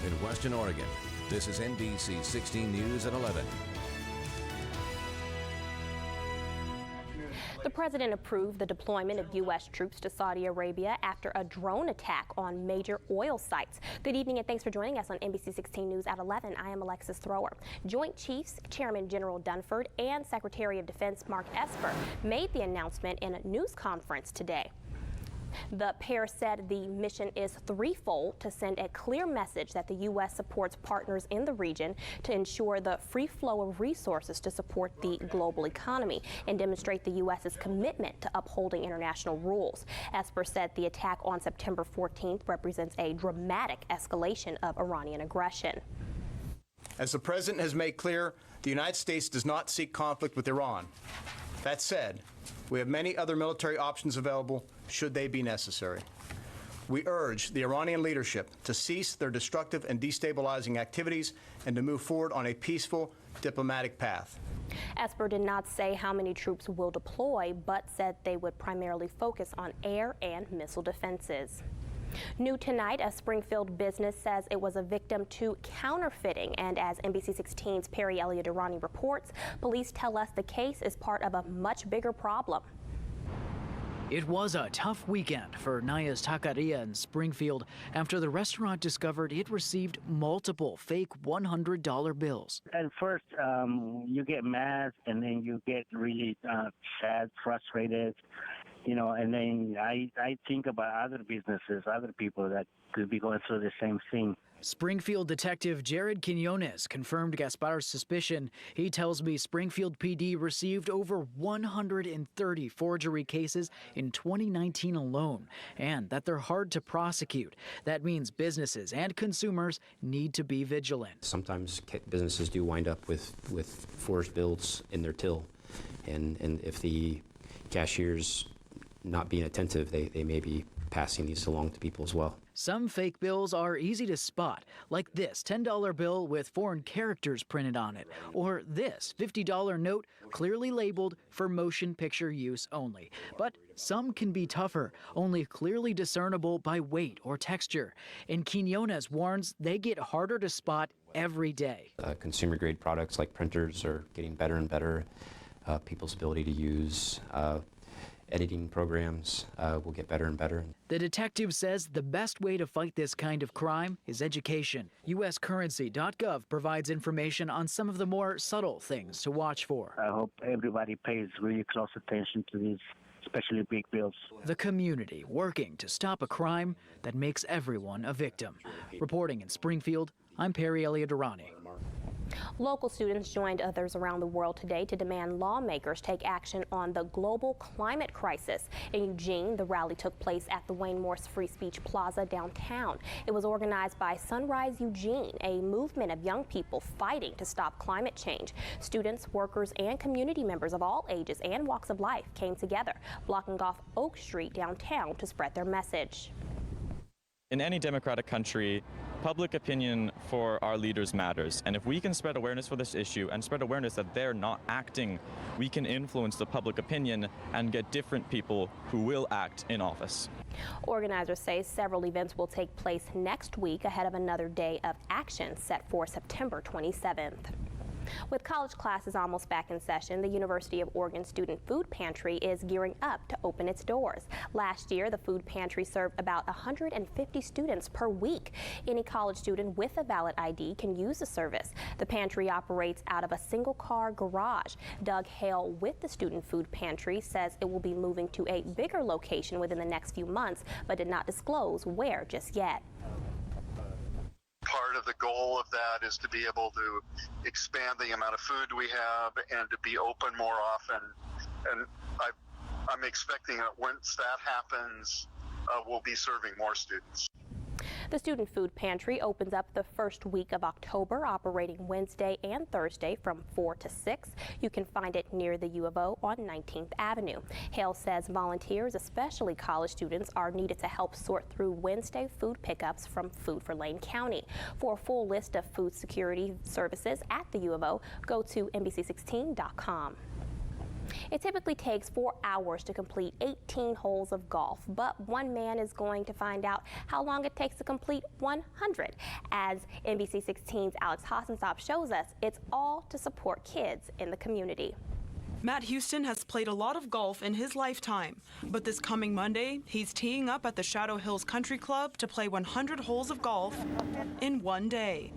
live in Western Oregon. This is NBC16 News at 11. The president approved the deployment of U.S. troops to Saudi Arabia after a drone attack on major oil sites. Good evening and thanks for joining us on NBC16 News at 11. I am Alexis Thrower. Joint Chiefs Chairman General Dunford and Secretary of Defense Mark Esper made the announcement in a news conference today. The pair said the mission is threefold: to send a clear message that the U.S. supports partners in the region, to ensure the free flow of resources to support the global economy, and demonstrate the U.S.'s commitment to upholding international rules. Esper said the attack on September 14th represents a dramatic escalation of Iranian aggression. As the president has made clear, the United States does not seek conflict with Iran. That said, we have many other military options available should they be necessary. We urge the Iranian leadership to cease their destructive and destabilizing activities and to move forward on a peaceful diplomatic path. Esper did not say how many troops will deploy, but said they would primarily focus on air and missile defenses. New tonight, a Springfield business says it was a victim to counterfeiting, and as NBC16's Perry Elliott-Durrani reports, police tell us the case is part of a much bigger problem. It was a tough weekend for Naya's Taqueria in Springfield after the restaurant discovered it received multiple fake $100 bills. At first, you get mad, and then you get really sad, frustrated, and then I think about other businesses, other people that could be going through the same thing. Springfield Detective Jared Quinones confirmed Gaspar's suspicion. He tells me Springfield PD received over 130 forgery cases in 2019 alone, and that they're hard to prosecute. That means businesses and consumers need to be vigilant. Sometimes businesses do wind up with forged bills in their till, and if the cashier's not being attentive, they may be passing these along to people as well. Some fake bills are easy to spot, like this $10 bill with foreign characters printed on it, or this $50 note clearly labeled for motion picture use only. But some can be tougher, only clearly discernible by weight or texture. And Quinones warns they get harder to spot every day. Consumer-grade products like printers are getting better and better. People's ability to use editing programs will get better and better. The detective says the best way to fight this kind of crime is education. UScurrency.gov provides information on some of the more subtle things to watch for. I hope everybody pays really close attention to these, especially big bills. The community working to stop a crime that makes everyone a victim. Reporting in Springfield, I'm Perry Elliott-Durrani. Local students joined others around the world today to demand lawmakers take action on the global climate crisis. In Eugene, the rally took place at the Wayne Morse Free Speech Plaza downtown. It was organized by Sunrise Eugene, a movement of young people fighting to stop climate change. Students, workers, and community members of all ages and walks of life came together, blocking off Oak Street downtown to spread their message. In any democratic country, public opinion for our leaders matters. And if we can spread awareness for this issue and spread awareness that they're not acting, we can influence the public opinion and get different people who will act in office. Organizers say several events will take place next week ahead of another day of action set for September 27th. With college classes almost back in session, the University of Oregon Student Food Pantry is gearing up to open its doors. Last year, the food pantry served about 150 students per week. Any college student with a valid ID can use the service. The pantry operates out of a single-car garage. Doug Hale with the Student Food Pantry says it will be moving to a bigger location within the next few months, but did not disclose where just yet. Part of the goal of that is to be able to expand the amount of food we have and to be open more often. And I'm expecting that once that happens, we'll be serving more students. The Student Food Pantry opens up the first week of October, operating Wednesday and Thursday from 4 to 6. You can find it near the U of O on 19th Avenue. Hale says volunteers, especially college students, are needed to help sort through Wednesday food pickups from Food for Lane County. For a full list of food security services at the U of O, go to NBC16.com. It typically takes 4 hours to complete 18 holes of golf, but one man is going to find out how long it takes to complete 100. As NBC16's Alex shows us, it's all to support kids in the community. Matt Houston has played a lot of golf in his lifetime, but this coming Monday, he's teeing up at the Shadow Hills Country Club to play 100 holes of golf in one day.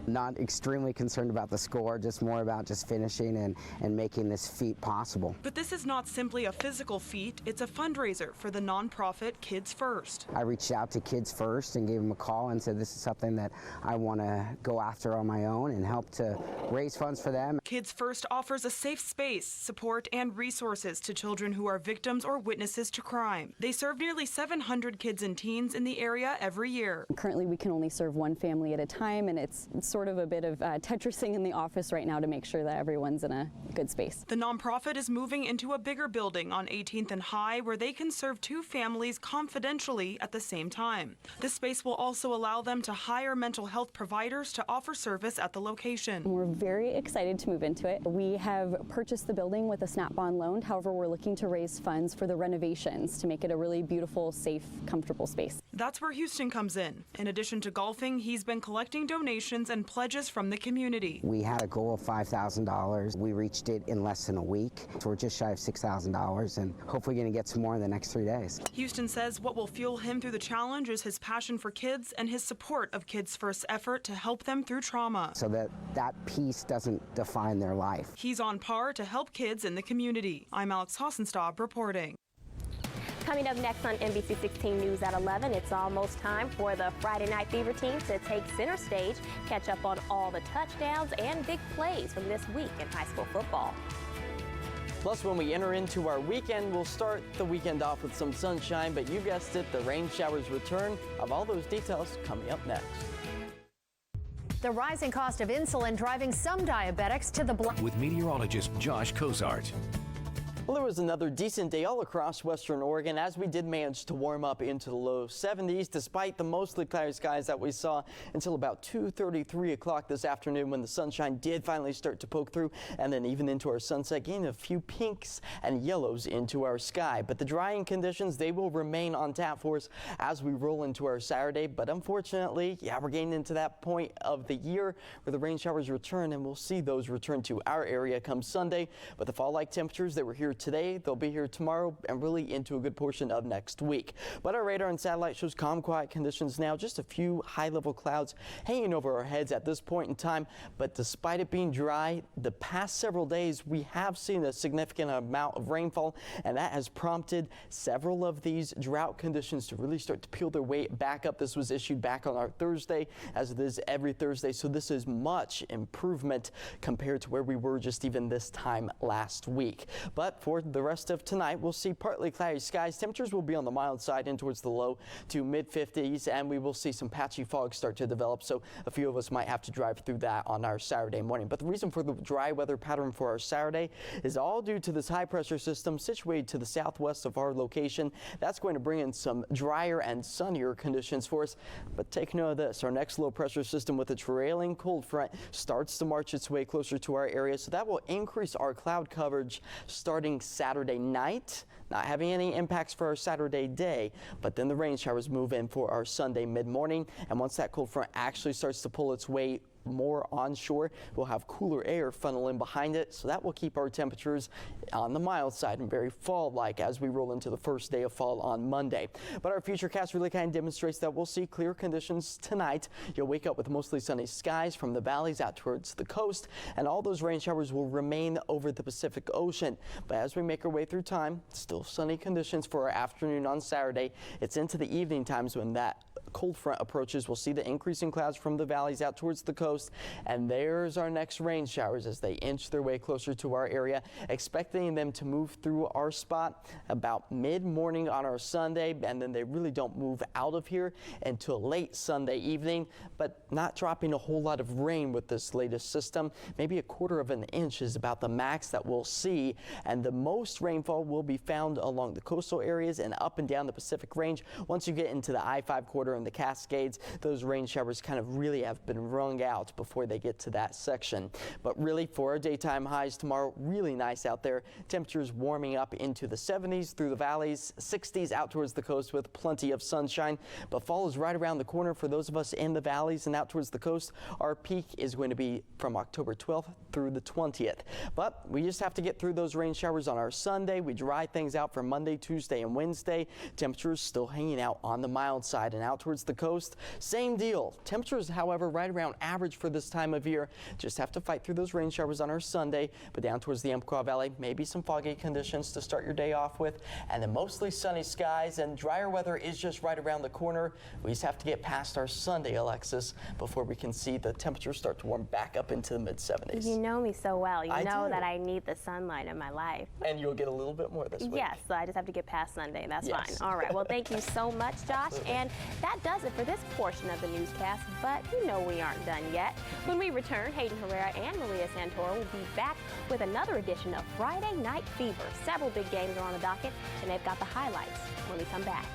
Not extremely concerned about the score, just more about just finishing and making this feat possible. But this is not simply a physical feat, it's a fundraiser for the nonprofit Kids First. I reached out to Kids First and gave them a call and said this is something that I want to go after on my own and help to raise funds for them. Kids First offers a safe space, support, and resources to children who are victims or witnesses to crime. They serve nearly 700 kids and teens in the area every year. Currently, we can only serve one family at a time, and it's sort of a bit of Tetrising in the office right now to make sure that everyone's in a good space. The nonprofit is moving into a bigger building on 18th and High where they can serve 2 families confidentially at the same time. This space will also allow them to hire mental health providers to offer service at the location. We're very excited to move into it. We have purchased the building with a snap-on loan. However, we're looking to raise funds for the renovations to make it a really beautiful, safe, comfortable space. That's where Houston comes in. In addition to golfing, he's been collecting donations and pledges from the community. We had a goal of $5,000. We reached it in less than a week. So we're just shy of $6,000 and hopefully going to get some more in the next 3 days. Houston says what will fuel him through the challenge is his passion for kids and his support of Kids First's effort to help them through trauma. So that piece doesn't define their life. He's on par to help kids in the community. I'm Alex reporting. Coming up next on NBC16 News at 11, it's almost time for the Friday Night Fever team to take center stage, catch up on all the touchdowns and big plays from this week in high school football. Plus, when we enter into our weekend, we'll start the weekend off with some sunshine, but you guessed it, the rain showers return. Of all those details coming up next. The rising cost of insulin driving some diabetics to the blood. With meteorologist Josh Cozart. Well, there was another decent day all across western Oregon as we did manage to warm up into the low 70s despite the mostly cloudy skies that we saw until about 2:30, 3 o'clock this afternoon when the sunshine did finally start to poke through, and then even into our sunset, getting a few pinks and yellows into our sky. But the drying conditions, they will remain on tap for us as we roll into our Saturday. But unfortunately, we're getting into that point of the year where the rain showers return, and we'll see those return to our area come Sunday. But the fall-like temperatures that were here today, they'll be here tomorrow and really into a good portion of next week. But our radar and satellite shows calm, quiet conditions now, just a few high-level clouds hanging over our heads at this point in time. But despite it being dry, the past several days we have seen a significant amount of rainfall, and that has prompted several of these drought conditions to really start to peel their way back up. This was issued back on our Thursday, as it is every Thursday, so this is much improvement compared to where we were just even this time last week. But for the rest of tonight, we'll see partly cloudy skies. Temperatures will be on the mild side in towards the low to mid-50s, and we will see some patchy fog start to develop, so a few of us might have to drive through that on our Saturday morning. But the reason for the dry weather pattern for our Saturday is all due to this high pressure system situated to the southwest of our location. That's going to bring in some drier and sunnier conditions for us. But take note of this, our next low pressure system with a trailing cold front starts to march its way closer to our area, so that will increase our cloud coverage starting Saturday night, not having any impacts for our Saturday day, but then the rain showers move in for our Sunday mid-morning, and once that cold front actually starts to pull its way more onshore, we'll have cooler air funnel in behind it, so that will keep our temperatures on the mild side and very fall-like as we roll into the first day of fall on Monday. But our futurecast really kind of demonstrates that we'll see clear conditions tonight. You'll wake up with mostly sunny skies from the valleys out towards the coast, and all those rain showers will remain over the Pacific Ocean. But as we make our way through time, still sunny conditions for our afternoon on Saturday. It's into the evening times when that cold front approaches. We'll see the increasing clouds from the valleys out towards the coast, and there's our next rain showers as they inch their way closer to our area, expecting them to move through our spot about mid-morning on our Sunday, and then they really don't move out of here until late Sunday evening, but not dropping a whole lot of rain with this latest system. Maybe a quarter of an inch is about the max that we'll see, and the most rainfall will be found along the coastal areas and up and down the Pacific Range. Once you get into the I-5 corridor and the Cascades, those rain showers kind of really have been wrung out. clouds before they get to that section. But really, for our daytime highs tomorrow, really nice out there. Temperatures warming up into the 70s through the valleys, 60s out towards the coast with plenty of sunshine. But fall is right around the corner for those of us in the valleys and out towards the coast. Our peak is going to be from October 12th through the 20th. But we just have to get through those rain showers on our Sunday. We dry things out for Monday, Tuesday, and Wednesday. Temperatures still hanging out on the mild side, and out towards the coast, same deal. Temperatures, however, right around average for this time of year. Just have to fight through those rain showers on our Sunday, but down towards the Umpqua Valley, maybe some foggy conditions to start your day off with, and then mostly sunny skies, and drier weather is just right around the corner. We just have to get past our Sunday, Alexis, before we can see the temperatures start to warm back up into the mid-70s. You know me so well. You know do. that I need the sunlight in my life. And you'll get a little bit more this week. Yes, so I just have to get past Sunday. That's Yes. fine. All right. Well, thank you so much, Josh. Absolutely. And that does it for this portion of the newscast. But you know we aren't done yet. When we return, Hayden Herrera and Maria Santoro will be back with another edition of Friday Night Fever. Several big games are on the docket, and they've got the highlights when we come back.